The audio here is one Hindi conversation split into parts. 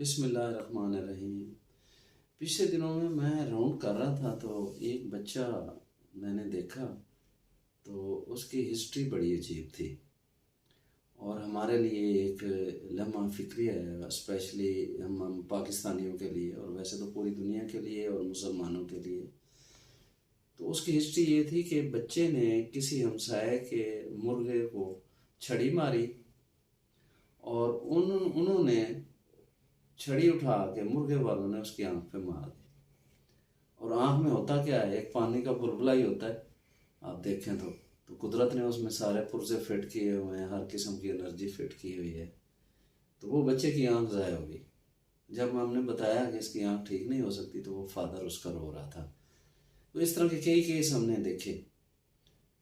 बिस्मिल्लाहिर्रहमानिर्रहीम। पिछले दिनों में मैं राउंड कर रहा था तो एक बच्चा मैंने देखा, तो उसकी हिस्ट्री बड़ी अजीब थी और हमारे लिए एक लम्हा फ़िक्री है, स्पेशली हम पाकिस्तानियों के लिए और वैसे तो पूरी दुनिया के लिए और मुसलमानों के लिए। तो उसकी हिस्ट्री ये थी कि बच्चे ने किसी हमसाये के मुर्गे को छड़ी मारी और उन्होंने छड़ी उठा के मुर्गे वालों ने उसकी आंख पे मार दी। और आंख में होता क्या है, एक पानी का बुलबुला ही होता है। आप देखें तो कुदरत ने उसमें सारे पुर्जे फिट किए हुए हैं, हर किस्म की एनर्जी फिट की हुई है। तो वो बच्चे की आंख ज़ाया हो गई। जब हमने बताया कि इसकी आंख ठीक नहीं हो सकती तो वो फादर उसका रो रहा था। तो इस तरह के कई केस हमने देखे।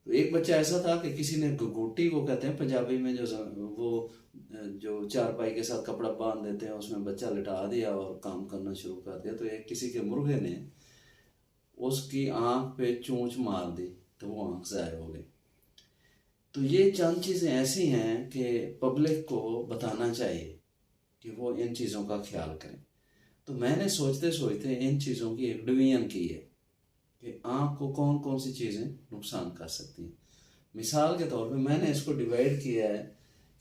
तो एक बच्चा ऐसा था कि किसी ने गुगोटी को कहते हैं पंजाबी में, जो चारपाई के साथ कपड़ा बांध देते हैं, उसमें बच्चा लिटा दिया और काम करना शुरू कर दिया। तो एक किसी के मुर्गे ने उसकी आंख पे चोंच मार दी तो वो आंख ज़ाया हो गई। तो ये चंद चीज़ें ऐसी हैं कि पब्लिक को बताना चाहिए कि वो इन चीज़ों का ख्याल करें। तो मैंने सोचते सोचते इन चीज़ों की एक डिवीजन की है कि आँख को कौन कौन सी चीज़ें नुकसान कर सकती हैं। मिसाल के तौर पे मैंने इसको डिवाइड किया है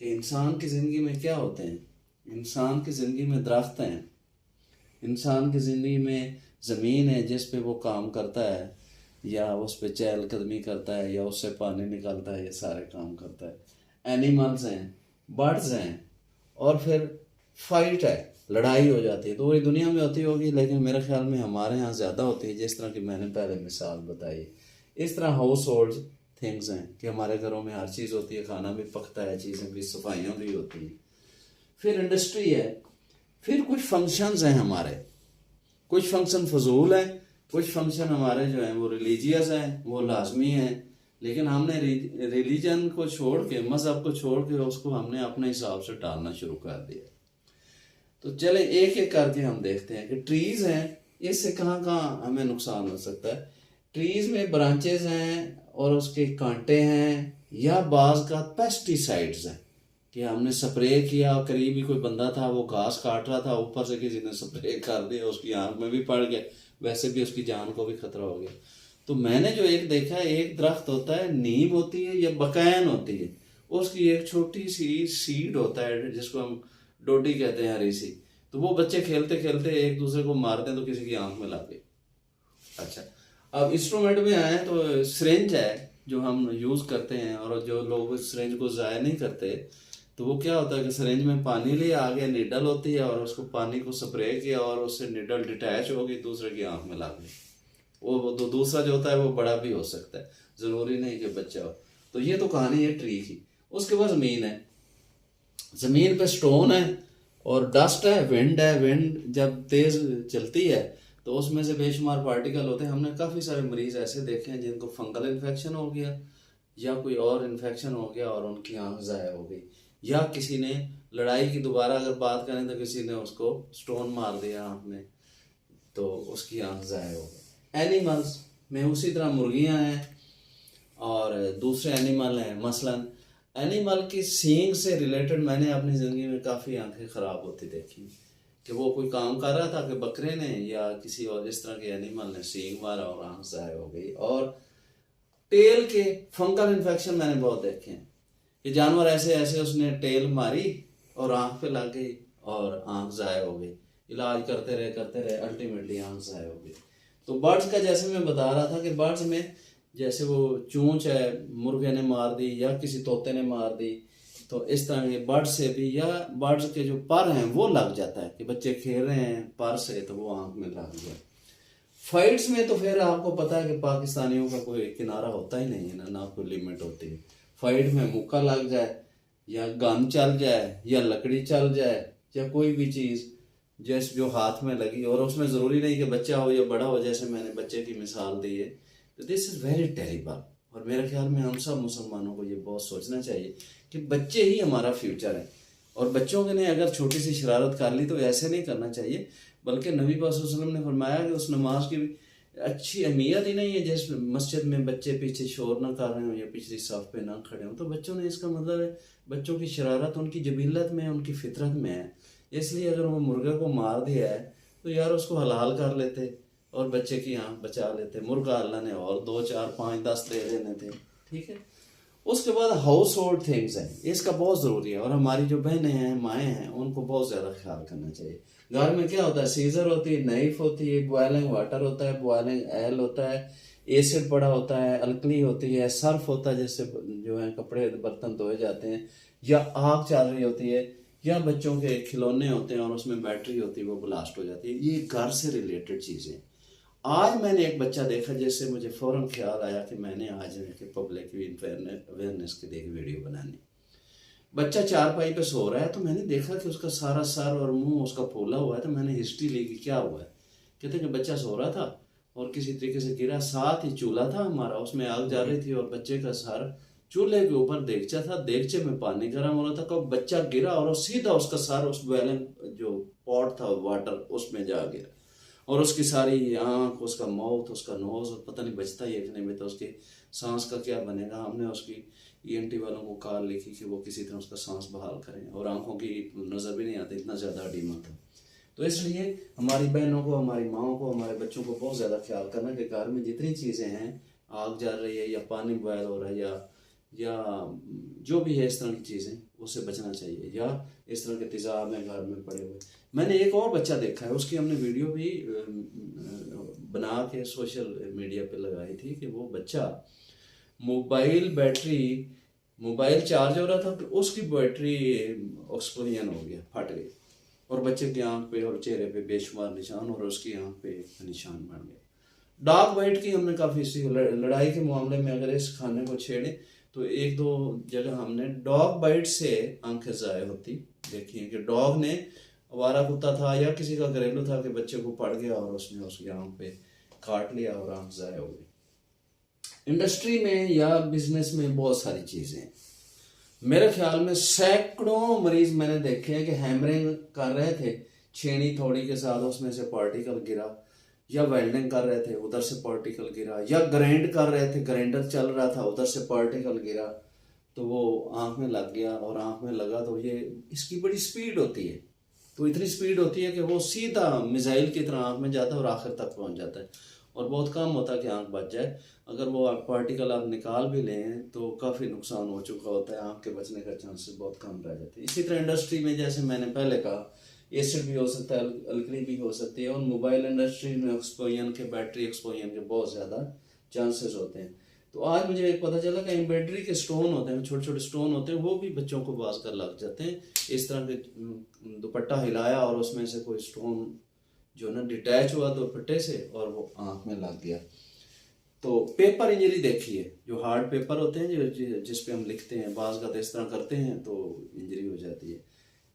कि इंसान की ज़िंदगी में क्या होते हैं। इंसान की ज़िंदगी में दरख्त हैं, इंसान की ज़िंदगी में ज़मीन है जिस पे वो काम करता है या उस पे चहलकदमी करता है या उससे पानी निकलता है, ये सारे काम करता है। एनिमल्स हैं, बर्ड्स हैं, और फिर फाइट है, लड़ाई हो जाती है। तो वही दुनिया में होती होगी, लेकिन मेरे ख्याल में हमारे यहाँ ज़्यादा होती है, जिस तरह की मैंने पहले मिसाल बताई। इस तरह हाउस होल्ड थिंग्स हैं कि हमारे घरों में हर चीज़ होती है, खाना भी पकता है, चीज़ें भी, सफाइयाँ भी होती हैं। फिर इंडस्ट्री है, फिर कुछ फंक्शंस हैं हमारे, कुछ फंक्शन फजूल हैं, कुछ फंक्शन हमारे जो हैं वो रिलीजियस हैं, वो लाजमी हैं। लेकिन हमने रिलीजन को छोड़ के, मज़हब को छोड़ के उसको हमने अपने हिसाब से टालना शुरू कर दिया। तो चले एक एक करके हम देखते हैं कि ट्रीज़ हैं, इससे कहाँ कहाँ हमें नुकसान हो सकता है। ट्रीज़ में ब्रांचेज हैं और उसके कांटे हैं, या बाज़ का पेस्टिसाइड्स हैं कि हमने स्प्रे किया, करीब ही कोई बंदा था, वो घास काट रहा था, ऊपर से किसी ने स्प्रे कर दिया, उसकी आंख में भी पड़ गया, वैसे भी उसकी जान को भी खतरा हो गया। तो मैंने जो एक देखा है, एक दरख्त होता है, नीम होती है या बकैन होती है, उसकी एक छोटी सी सीड होता है जिसको हम डोडी कहते हैं, हरी सी। तो वो बच्चे खेलते खेलते एक दूसरे को मारते हैं तो किसी की आंख में लग गई। अच्छा, अब इंस्ट्रूमेंट में आए तो सिरिंज है जो हम यूज़ करते हैं, और जो लोग सिरिंज को ज़ाया नहीं करते, तो वो क्या होता है कि सिरिंज में पानी लिया, आगे नीडल होती है और उसको पानी को स्प्रे किया और उससे नीडल डिटैच हो गई, दूसरे की आंख में लग गई। वो दूसरा जो होता है वो बड़ा भी हो सकता है, ज़रूरी नहीं कि बच्चा हो। तो ये तो कहानी है ट्री की। उसके बाद ज़मीन है, ज़मीन पे स्टोन है और डस्ट है, विंड है। विंड जब तेज़ चलती है तो उसमें से बेशुमार पार्टिकल होते हैं। हमने काफ़ी सारे मरीज़ ऐसे देखे हैं जिनको फंगल इन्फेक्शन हो गया या कोई और इन्फेक्शन हो गया और उनकी आंख ज़ाया हो गई, या किसी ने लड़ाई की, दोबारा अगर बात करें तो किसी ने उसको स्टोन मार दिया आंख में तो उसकी आंख ज़ाया हो गई। एनिमल्स में उसी तरह मुर्गियां हैं और दूसरे एनिमल हैं। मसलन एनिमल की सींग से रिलेटेड मैंने अपनी ज़िंदगी में काफ़ी आंखें ख़राब होती देखी कि वो कोई काम कर रहा था कि बकरे ने या किसी और इस तरह के एनिमल ने सींग मारा और आंख ज़ाया हो गई। और टेल के फंगल इन्फेक्शन मैंने बहुत देखे हैं कि जानवर ऐसे ऐसे उसने टेल मारी और आंख पे लग गई और आंख ज़ाया हो गई। इलाज करते रहे अल्टीमेटली आंख ज़ाया हो गई। तो बर्ड्स का जैसे मैं बता रहा था कि बर्ड्स में जैसे वो चूंच है, मुर्गे ने मार दी या किसी तोते ने मार दी, तो इस तरह के बर्ड से भी, या बर्ड्स के जो पर हैं वो लग जाता है कि बच्चे खेल रहे हैं पर से तो वो आंख में लग गया। फाइट्स में तो फिर आपको पता है कि पाकिस्तानियों का कोई किनारा होता ही नहीं है ना कोई लिमिट होती है। फाइट में मुक्का लग जाए या गन चल जाए या लकड़ी चल जाए या कोई भी चीज़ जैसे जो हाथ में लगी, और उसमें ज़रूरी नहीं कि बच्चा हो या बड़ा हो, जैसे मैंने बच्चे की मिसाल दी है। तो दिस इज़ वेरी टेरिबल। और मेरे ख्याल में हम सब मुसलमानों को ये बहुत सोचना चाहिए कि बच्चे ही हमारा फ्यूचर है, और बच्चों के ने अगर छोटी सी शरारत कर ली तो ऐसे नहीं करना चाहिए। बल्कि नबी पाक सल्लल्लाहु अलैहि वसल्लम ने फरमाया कि उस नमाज की अच्छी अहमियत ही नहीं है जिस मस्जिद में बच्चे पीछे शोर ना कर रहे हो या पिछली साफ पे ना खड़े हो। तो बच्चों ने, इसका मतलब है बच्चों की शरारत उनकी जबीलत में, उनकी फितरत में है इसलिए अगर वो मुर्गे को मार दिया है तो यार उसको हलाल कर लेते और बच्चे की आँख बचा लेते। मुर्गा अल्लाह ने और 2 4 5 10 दे देने थे, ठीक है। उसके बाद हाउस होल्ड थिंग्स हैं, इसका बहुत ज़रूरी है, और हमारी जो बहनें हैं, माएँ हैं, उनको बहुत ज़्यादा ख्याल करना चाहिए। घर में क्या होता है, सीजर होती है, नाइफ होती है, बॉयलिंग वाटर होता है, बॉयलिंग ऑयल होता है, एसिड पड़ा होता है, अल्कली होती है, सर्फ होता है जिससे जो है कपड़े बर्तन धोए जाते हैं, या आग चल रही होती है, या बच्चों के खिलौने होते हैं और उसमें बैटरी होती है वो ब्लास्ट हो जाती है। ये घर से रिलेटेड चीज़ें। आज मैंने एक बच्चा देखा जिससे मुझे फ़ौरन ख्याल आया कि मैंने आज के पब्लिक अवेयरनेस के लिए वीडियो बनानी। बच्चा चारपाई पे सो रहा है तो मैंने देखा कि उसका सारा सर और मुंह उसका फूला हुआ है, तो मैंने हिस्ट्री ली कि क्या हुआ है। कहते कि बच्चा सो रहा था और किसी तरीके से गिरा, साथ ही चूल्हा था हमारा, उसमें आग जा रही थी और बच्चे का सर चूल्हे के ऊपर देगचा था, देगचे में पानी गर्म हो रहा था, कब बच्चा गिरा और सीधा उसका सर उस बॉइलिंग जो पॉट था वाटर उसमें जा गिरा, और उसकी सारी आँख, उसका माउथ, उसका नोज, पता नहीं बचता ही है कि नहीं बचता, उसकी सांस का क्या बनेगा। हमने उसकी ईएनटी वालों को कॉल लिखी कि वो किसी तरह उसका सांस बहाल करें, और आंखों की नज़र भी नहीं आती, इतना ज़्यादा अडीमा था। तो इसलिए हमारी बहनों को, हमारी माओं को, हमारे बच्चों को बहुत ज़्यादा ख्याल करना कि घर में जितनी चीज़ें हैं, आग जल रही है या पानी बॉयल हो रहा है या जो भी है इस तरह की चीज़ें, उससे बचना चाहिए, या इस तरह के तेज़ाब में घर में पड़े हुए। मैंने एक और बच्चा देखा है, उसकी हमने वीडियो भी बना के सोशल मीडिया पे लगाई थी कि वो बच्चा मोबाइल चार्ज हो रहा था, तो उसकी बैटरी एक्सप्लोजन हो गया, फट गई, और बच्चे की आंख पे और चेहरे पे बेशुमार निशान, और उसकी आंख पे निशान बन गए। डॉग बाइट की हमने काफ़ी सी लड़ाई के मामले में अगर इस खाने को छेड़े तो 1 2 जगह हमने डॉग बाइट से आंखें ज़ाय होती देखी है, कि डॉग ने, आवारा कुत्ता था या किसी का घरेलू था, कि बच्चे को पड़ गया और उसने उसकी आंख पे काट लिया और आंख ज़ाय हो गई। इंडस्ट्री में या बिजनेस में बहुत सारी चीज़ें हैं। मेरे ख्याल में सैकड़ों मरीज मैंने देखे हैं कि हैमरिंग कर रहे थे छेनी थोड़ी के साथ, उसमें से पार्टिकल गिरा, या वेल्डिंग कर रहे थे उधर से पार्टिकल गिरा, या ग्राइंड कर रहे थे, ग्राइंडर चल रहा था उधर से पार्टिकल गिरा, तो वो आंख में लग गया, और आंख में लगा तो ये इसकी बड़ी स्पीड होती है, तो इतनी स्पीड होती है कि वो सीधा मिसाइल की तरह आंख में जाता है और आखिर तक पहुंच जाता है, और बहुत कम होता है कि आंख बच जाए। अगर वो पार्टिकल आप निकाल भी लें तो काफ़ी नुकसान हो चुका होता है, आंख के बचने का चांसेस बहुत कम रह जाते हैं। इसी तरह इंडस्ट्री में, जैसे मैंने पहले कहा, एसिड भी हो सकता है, अल्कली भी हो सकती है, और मोबाइल इंडस्ट्री में एक्सप्लोजन के, बैटरी एक्सप्लोजन के बहुत ज़्यादा चांसेस होते हैं। तो आज मुझे पता चला कि एम्ब्रॉयडरी के स्टोन होते हैं, छोटे छोटे स्टोन होते हैं, वो भी बच्चों को बाज कर लग जाते हैं। इस तरह के दुपट्टा हिलाया और उसमें से कोई स्टोन जो ना डिटैच हुआ दुपट्टे से और वो आँख में लग गया। तो पेपर इंजरी देखिए, जो हार्ड पेपर होते हैं जो जिस पे हम लिखते हैं, बाज का इस तरह करते हैं तो इंजरी हो जाती है।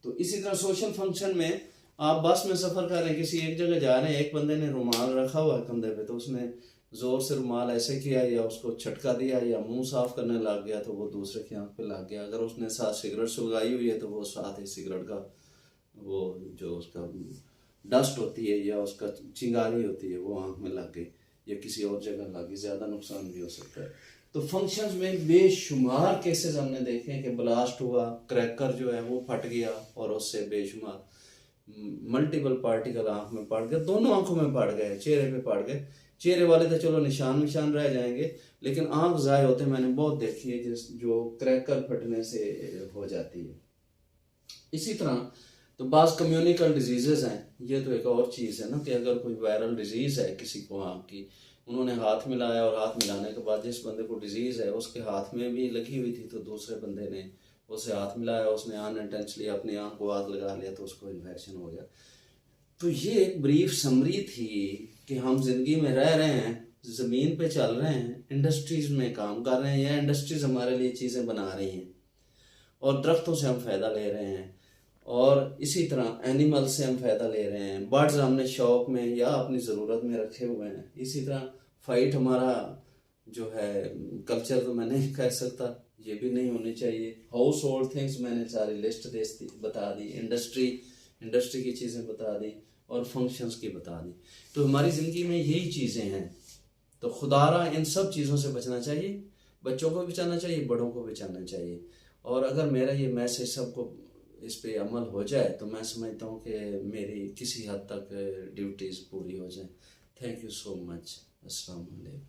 तो इसी तरह सोशल फंक्शन में आप बस में सफ़र कर रहे हैं, किसी एक जगह जा रहे हैं, एक बंदे ने रुमाल रखा हुआ है कंधे पे, तो उसने ज़ोर से रुमाल ऐसे किया या उसको छटका दिया या मुंह साफ करने लग गया तो वो दूसरे की आंख पे लग गया। अगर उसने साथ सिगरेट सुलगाई हुई है तो वो साथ ही सिगरेट का वो जो उसका डस्ट होती है या उसका चिंगारी होती है वो आंख में लग गई या किसी और जगह लग गई, ज़्यादा नुकसान भी हो सकता है। तो फंक्शंस में बेशुमार केसेस हमने देखे हैं कि ब्लास्ट हुआ, क्रैकर जो है वो फट गया और उससे बेशुमार मल्टीपल पार्टिकल आंख में पड़ गए, दोनों आंखों में पड़ गए, चेहरे पे पड़ गए। चेहरे वाले तो चलो निशान रह जाएंगे, लेकिन आंख ज़ाय होते मैंने बहुत देखी है जो क्रैकर फटने से हो जाती है। इसी तरह तो बाज़ कम्युनिकल डिजीज़ेज़ हैं, ये तो एक और चीज़ है ना, कि अगर कोई वायरल डिजीज़ है किसी को आँख की, उन्होंने हाथ मिलाया और हाथ मिलाने के बाद जिस बंदे को डिजीज़ है उसके हाथ में भी लगी हुई थी, तो दूसरे बंदे ने उससे हाथ मिलाया, उसने अनइंटेंशनली अपनी आँख को हाथ लगा लिया तो उसको इन्फेक्शन हो गया। तो ये एक ब्रीफ समरी थी कि हम जिंदगी में रह रहे हैं, ज़मीन पे चल रहे हैं, इंडस्ट्रीज़ में काम कर रहे हैं या इंडस्ट्रीज़ हमारे लिए चीज़ें बना रही हैं, और दरख्तों से हम फ़ायदा ले रहे हैं, और इसी तरह एनिमल से हम फ़ायदा ले रहे हैं, बर्ड्स हमने शौक में या अपनी ज़रूरत में रखे हुए हैं। इसी तरह फ़ाइट हमारा जो है कल्चर तो मैं नहीं कह सकता, ये भी नहीं होनी चाहिए। हाउस होल्ड थिंग्स मैंने सारी लिस्ट बता दी, इंडस्ट्री की चीज़ें बता दी और फंक्शंस की बता दी। तो हमारी ज़िंदगी में यही चीज़ें हैं, तो खुदारा इन सब चीज़ों से बचना चाहिए, बच्चों को बचाना चाहिए, बड़ों को बचाना चाहिए। और अगर मेरा ये मैसेज सबको इस पे अमल हो जाए तो मैं समझता हूँ कि मेरी किसी हद तक ड्यूटीज़ पूरी हो जाए। Thank you so much. अस्सलाम वालेकुम।